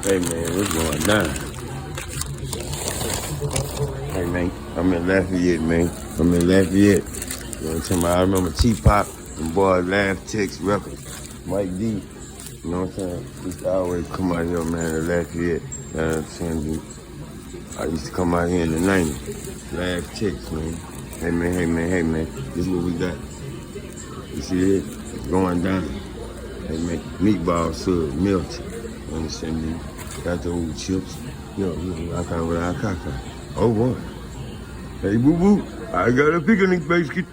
Hey man, what's going down? Hey man, I'm in Lafayette, man. I'm in Lafayette. You know what I'm talking about? I remember T-Pop, them boys, Laugh Tex Records, Mike D. You know what I'm saying? Used to always come out here, man, to Lafayette. You know what I'm saying, dude? I used to come out here in the 90s. Laugh Tex, man. Hey man. This is what we got. You see it? Going down. Hey man, meatball sub, melted. You understand me? Got the old chips. Yo, I can't. Oh, what? Hey, boo boo. I got a picnic basket.